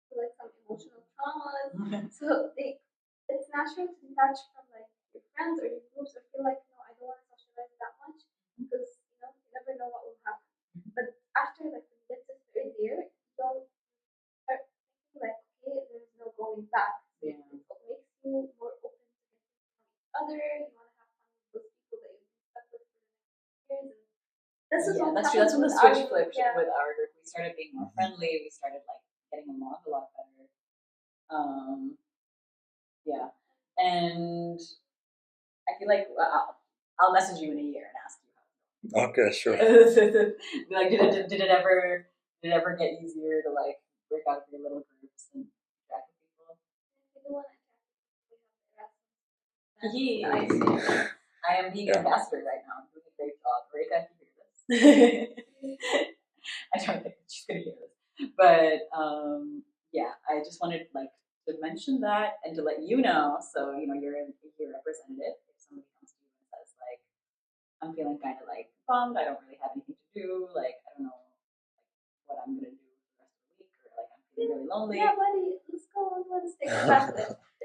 through like some emotional traumas. So it's natural to detach from like your friends or your groups, or feel like no, I don't want to socialize that much because you never know what will happen. But after like you get to third year, you don't start thinking like, okay, there's no going back. Yeah. It makes you more open to getting to know each other. You want to have fun with those people that you've been stuck with for the next years. And this is that's true. That's when the switch flipped with our group. We started being more friendly. We started like getting along a lot better. Yeah, and I feel like I'll message you in a year and ask you how. Okay, sure. Like, did it ever get easier to like break out of your little groups and interact with people. I am being an ambassador right now. I'm doing a great job. Rika, can you hear this? I don't think she's gonna hear this, but yeah, I just wanted to mention that and to let you know, so you're representative. If somebody comes to you and says I'm feeling kind of bummed, I don't really have anything to do, I don't know what I'm gonna do for the rest of the week, or I'm feeling really lonely. Yeah, buddy, let's go on Wednesday.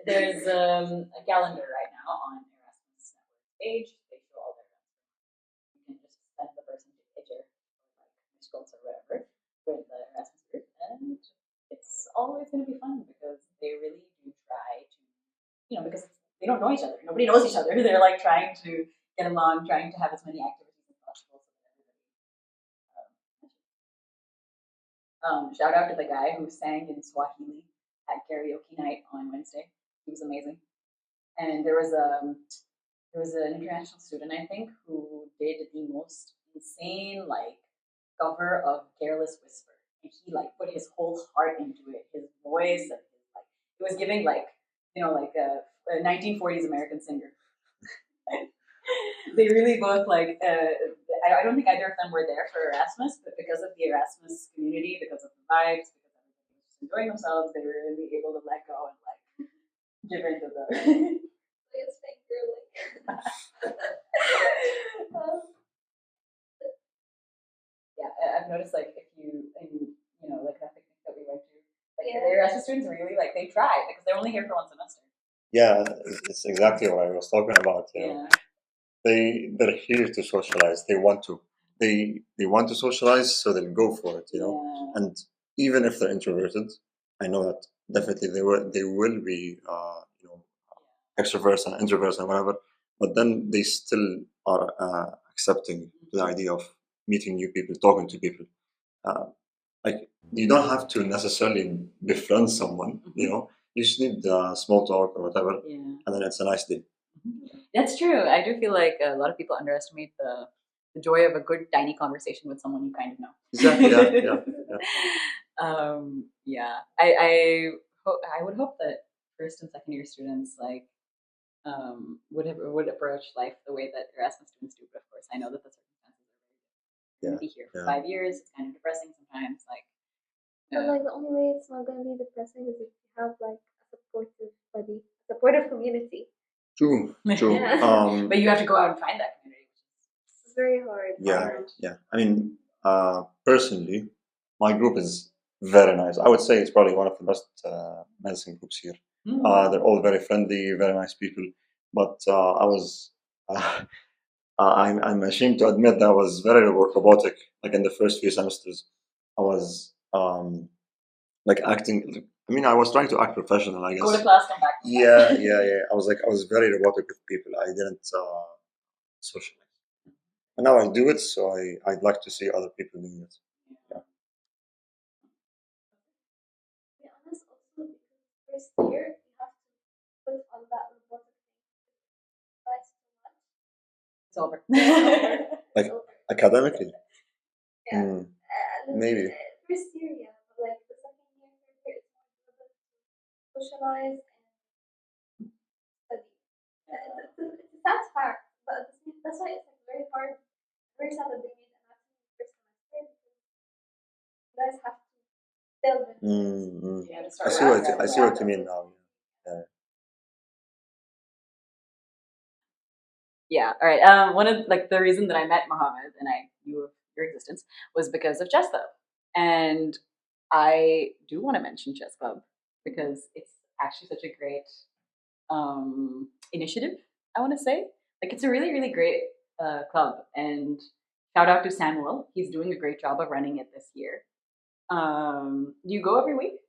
There's a calendar right now on Erasmus network page. They show all their events. You can just send the person to Edger or Miskolc or whatever with the Erasmus group, and it's always going to be fun because they really do try to, because they don't know each other. Nobody knows each other. They're trying to get along, trying to have as many activities as possible so that everybody. Shout out to the guy who sang in Swahili at karaoke night on Wednesday. He was amazing. And there was an international student, I think, who did the most insane cover of Careless Whisper. And he put his whole heart into it, his voice, and it was giving a 1940s American singer. They really both I don't think either of them were there for Erasmus, but because of the Erasmus community, because of the vibes, because everybody was just enjoying themselves, they were really able to let go and give into the. It's fake girly. Yeah, I've noticed if you that picnic that we went to, the Erasmus students really they try because they're only here for one semester. Yeah, it's exactly what I was talking about. Yeah. They're here to socialize. They want to socialize, so they'll go for it. Yeah. And even if they're introverted, I know that definitely they will be extroverts and introverts and whatever. But then they still are accepting the idea of meeting new people, talking to people. You don't have to necessarily befriend someone. You just need small talk or whatever, and then it's a nice day. That's true. I do feel like a lot of people underestimate the joy of a good tiny conversation with someone you kind of know. Exactly. Yeah. Yeah. I would hope that first and second year students would approach life the way that Erasmus students do. But of course, I know that the circumstances are very different. You're gonna be here for 5 years. It's kind of depressing sometimes. But the only way it's not gonna be depressing is if you have a supportive buddy, supportive community. True. Yeah. But you have to go out and find that community. It's very hard. Yeah. I mean, personally, my group is very nice. I would say it's probably one of the best medicine groups here. They're all very friendly, very nice people. But I'm ashamed to admit that I was very robotic. In the first few semesters, I was acting. I mean, I was trying to act professional, I guess. Go to class, come back. Yeah. I was very robotic with people. I didn't socialize. And now I do it, so I'd like to see other people doing it. Yeah. To be honest, also because first year you have to put on that robotic thing. That's too much. It's over. Academically. Yeah. Maybe. First year, yeah, but the second year, third year, it's more difficult to socialize and study. It's a sad fact, but that's why it's very hard. Very sad that they made anatomy in the first semester because you guys have to delve into. You have to start I see what you mean now. Yeah. All right. One of the reason that I met Mohammad and I knew of your existence was because of Chess Club, and I do want to mention Chess Club because it's actually such a great initiative. I want to say it's a really really great club, and shout out to Samuel. He's doing a great job of running it this year. Do you go every week?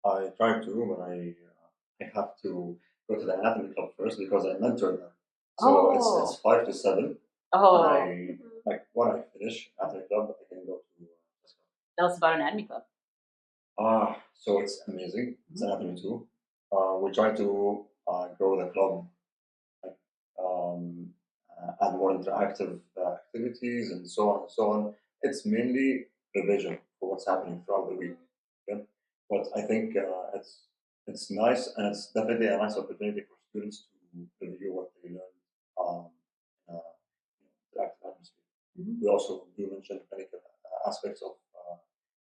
I try to, but I have to go to the anatomy club first because I mentor them. So it's 5 to 7. And when I finish anatomy club, I can go to this club. Tell us about anatomy club. So it's amazing. It's anatomy too. We try to grow the club, add more interactive activities and so on and so on. It's mainly revision for what's happening throughout the week. Yeah? I think it's nice, and it's definitely a nice opportunity for students to review what they learned in the active atmosphere. Mhm. We also do mention clinical aspects of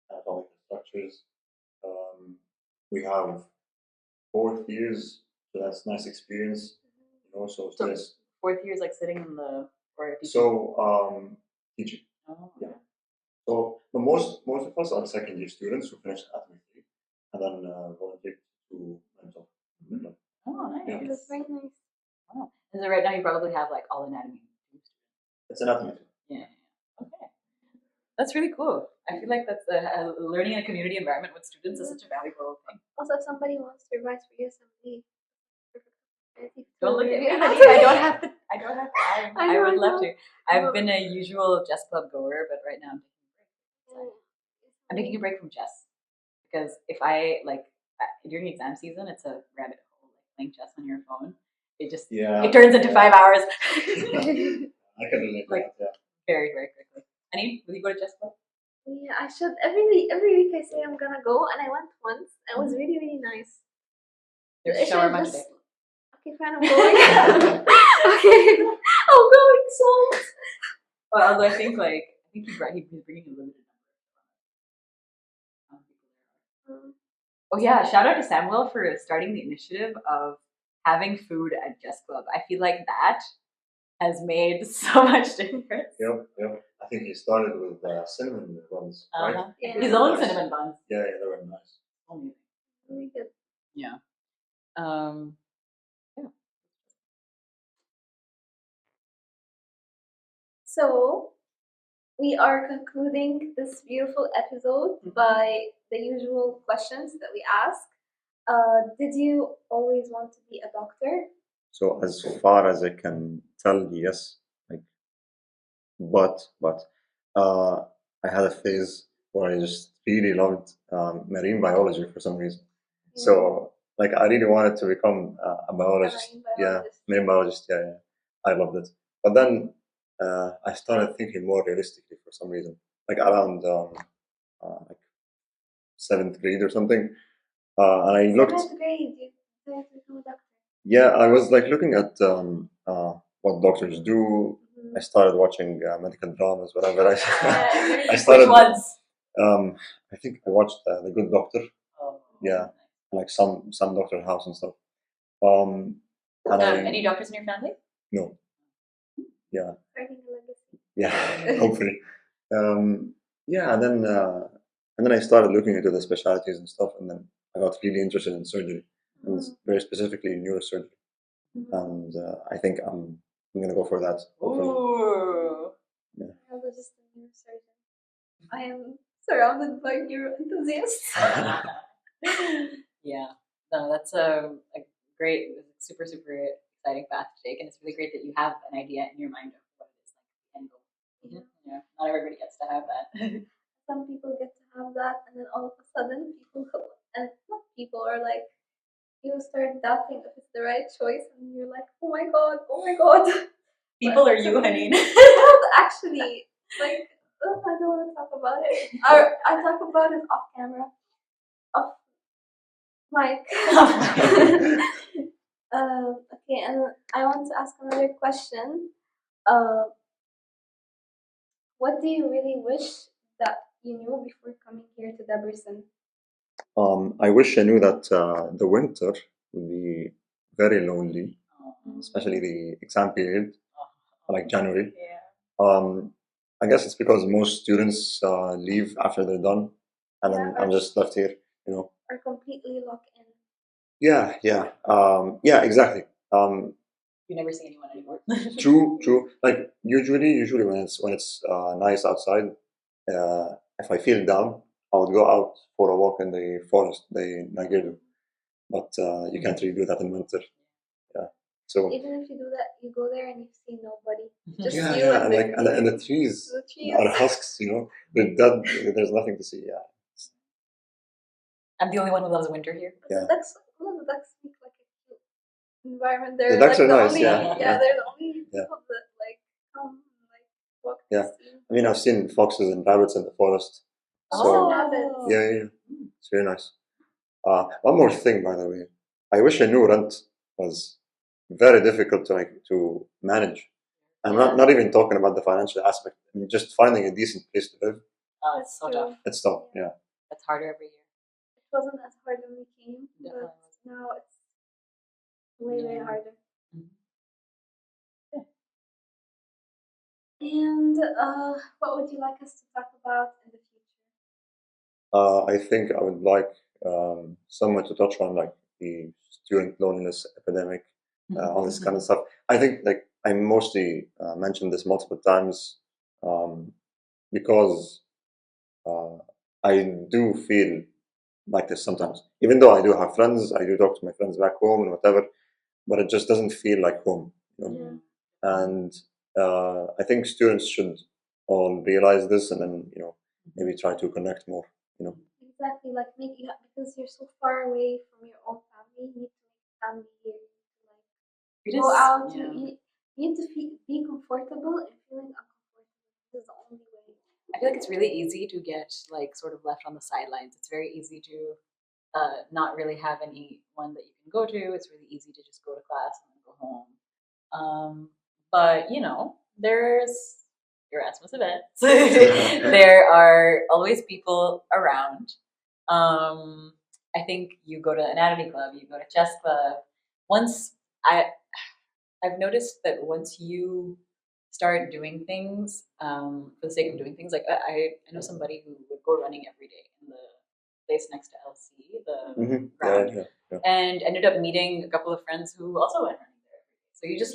anatomical structures. We have 4 years, so that's nice experience. So students. Fourth year is like sitting in the or teaching. So teaching. Oh. Yeah. So most of us are second year students who finish anatomy 3 and then volunteer to mentor. Oh, nice. Yeah. That's very nice. Wow. And so right now you probably have like all anatomy. It's anatomy 2. Yeah. Okay. That's really cool. I feel like that's learning in a community environment with students is such a valuable thing. Also, if somebody wants to revise for USMLE, Don't look at me, Yeah. honey. I don't have time. I I would know. love to. I've been a usual chess club goer, but right now I'm taking a break from chess because if I like during exam season, it's a rabbit hole. Like playing chess on your phone, it turns into 5 hours. I can relate to Like- that. Very quickly. Annie, will you go to chess club? Yeah, I should. Every week I say I'm gonna go, and I went once. It was really, really nice. There's I a shawarma should've today. Okay, fine, I'm going. Okay, I'm going. So. Well, although I think he's bringing a limited number. Oh yeah, shout out to Samuel for starting the initiative of having food at chess club. I feel like that has made so much difference. Yep. I think he started with cinnamon buns, right? Yeah. His own cinnamon buns. Yeah, they were nice. Amazing. Really good. Yeah. So, we are concluding this beautiful episode by the usual questions that we ask. Did you always want to be a doctor? So as far as I can tell, yes. But I had a phase where I just really loved marine biology for some reason. So I really wanted to become a biologist. Marine biologist. Yeah. I loved it. But then I started thinking more realistically for some reason, around 7th grade or something. And I looked. 7th grade, you decided to become a doctor. Yeah, I was looking at what doctors do. I started watching medical dramas, whatever. I started. Which ones? I think I watched The Good Doctor. Oh. Yeah, some Doctor House and stuff. Any doctors in your family? No. Yeah. Starting a legacy. Yeah. Hopefully. Yeah, and then I started looking into the specialties and stuff, and then I got really interested in surgery, and very specifically neurosurgery. And I think I'm gonna go for that. Hopefully. Ooh. Yeah. I was just a neurosurgeon. I am surrounded by neuro enthusiasts. Yeah. No, that's a great, super, super exciting path to take, and it's really great that you have an idea in your mind of what it is like the end goal. Yeah. Not everybody gets to have that. Some people get to have that, and then all of a sudden, people are like, you start doubting if it's the right choice, and you're like, oh my god. People are you, honey. Actually, I don't want to talk about it. I talk about it off camera, off mic. Okay, and I want to ask another question. What do you really wish that you knew before coming here to Debrecen? I wish I knew that the winter would be very lonely, especially the exam period, like January. Yeah. I guess it's because most students leave after they're done, and then I'm just left here, Or completely locked in. Yeah, exactly. You never see anyone anymore. True. Usually when it's nice outside, if I feel down, I would go out for a walk in the forest, the Nigeria. But you can't really do that in winter. Yeah. So even if you do that, you go there and you see nobody. Just you and the trees are husks. They're dead. There's nothing to see. Yeah. I'm the only one who loves winter here. Yeah. The ducks speak like a cute environment. They're The ducks are nice. Only, yeah. they're the only people that come walk. Yeah. I mean, I've seen foxes and rabbits in the forest. So rabbits. yeah, it's very nice. One more thing, by the way. I wish I knew rent was very difficult to manage. I'm not even talking about the financial aspect. I mean, just finding a decent place to live. Oh, it's so tough. It's tough. Yeah. It's harder every year. It wasn't as hard when we came, Definitely. but now it's way harder. And what would you like us to talk about in the future? I think I would like someone to touch on like the student loneliness epidemic, all this kind of stuff. I think like I mostly mentioned this multiple times because I do feel like this sometimes. Even though I do have friends, I do talk to my friends back home and whatever, but it just doesn't feel like home. You know? And I think students should all realize this and then maybe try to connect more. Exactly, like because you're so far away from your own family, you need to make family here. Like go out. You need to be comfortable and feeling uncomfortable. This is the only way. I feel like it's really easy to get like sort of left on the sidelines. It's very easy to not really have anyone that you can go to. It's really easy to just go to class and then go home. But there's Erasmus events. There are always people around. I think you go to anatomy club, you go to chess club. I've noticed that once you start doing things for the sake of doing things, like I know somebody who would go running every day in the place next to LC, the ground, and ended up meeting a couple of friends who also went running there. So you just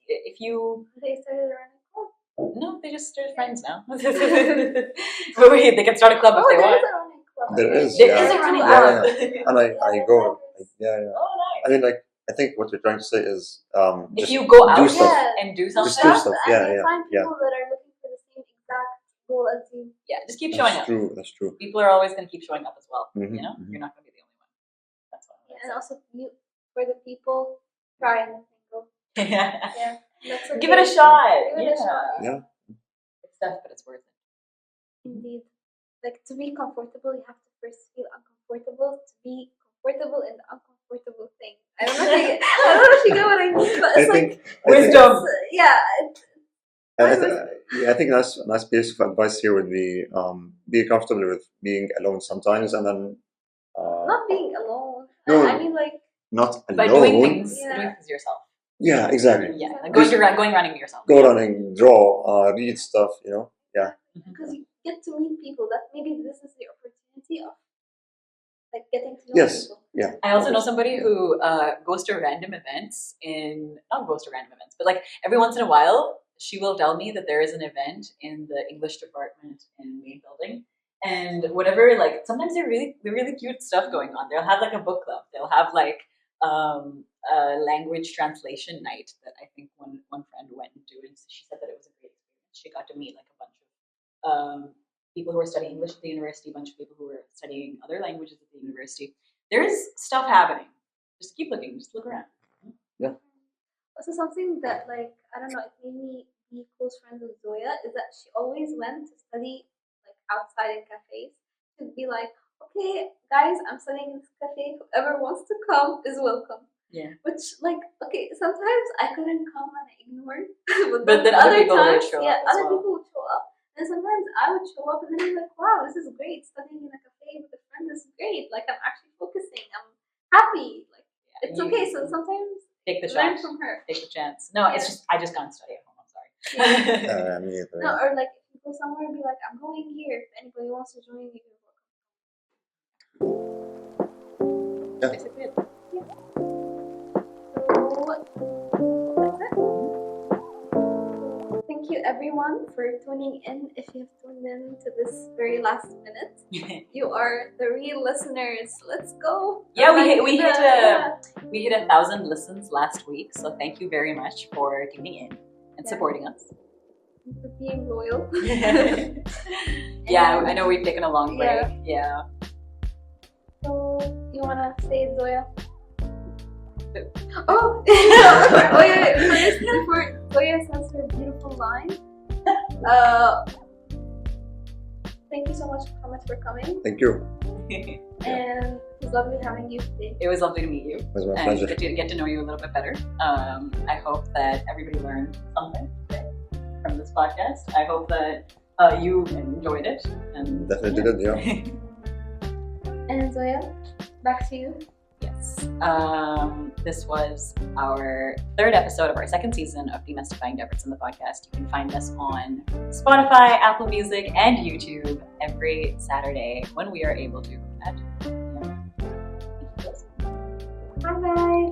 if you they started a running club. No, they just started friends now. They can start a club if they want. There is a running club. And I go. Oh, nice. I mean, like, I think what you're trying to say is if you go out and do something, just do stuff. And you find people that are looking for the same exact goal as you. Yeah, just keep showing up. That's true. People are always going to keep showing up as well. You're not going to be the only one. That's what And also, for the people, try and go. Yeah. Okay. Give it a shot. Yeah. It's tough, but it's worth it. Indeed. Like, to be comfortable, you have to first feel uncomfortable to be comfortable in the uncomfortable thing. I don't know if you get what I mean, but it's wisdom. I think a nice piece of advice here would be comfortable with being alone sometimes, and then not being alone. No, I mean, like, not alone. By doing things yourself. Yeah, exactly. Yeah, like going running yourself. Go running, draw, read stuff. Yeah. Because you get to meet people. That maybe this is the opportunity of like getting to know people. Yeah. I also know somebody who goes to random events but like every once in a while she will tell me that there is an event in the English department in main building, and whatever, like sometimes they're really cute stuff going on. They'll have like a book club. They'll have like a language translation night that I think one friend went to, and she said that it was a great experience. She got to meet like a bunch of people who were studying English at the university, a bunch of people who were studying other languages at the university. There is stuff happening. Just keep looking. Just look around. Yeah. Also, something that, like, I don't know, it made me be close friends with Zoya is that she always went to study like outside in cafes. She'd be like, "Okay, guys, I'm studying in this cafe. Whoever wants to come is welcome." Yeah. Which, like, okay, sometimes I couldn't come and I ignored, but then other people would show up. Other people would show up. And sometimes I would show up and then be like, wow, this is great. Studying in a cafe with a friend is great. Like, I'm actually focusing. I'm happy. Like, it's okay. So sometimes take the learn chance. from her. Take the chance. No, it's just I just can't study at home. I'm sorry. Me either. No, or like if you go somewhere and be like, I'm going here. If anybody wants to join, you can welcome. Yeah. Basically it. So that's it. Thank you everyone for tuning in. If you have tuned in to this very last minute, you are the real listeners. Let's go. Yeah, we hit 1,000 listens last week, so thank you very much for tuning in and supporting us. For being loyal. Yeah, I know we've taken a long break. Yeah. So you wanna say it, Zoya? Oh, wait. Before Zoya says her beautiful line. Thank you so much for coming. Thank you. And this lovely having you today. It was lovely to meet you. It was my and pleasure. get to know you a little bit better. I hope that everybody learned something today from this podcast. I hope that you enjoyed it. And Definitely did, yeah. And Zoya, back to you. Yes. This was our third episode of our second season of Demystifying Difference in the podcast. You can find us on Spotify, Apple Music, and YouTube every Saturday when we are able to. Bye bye.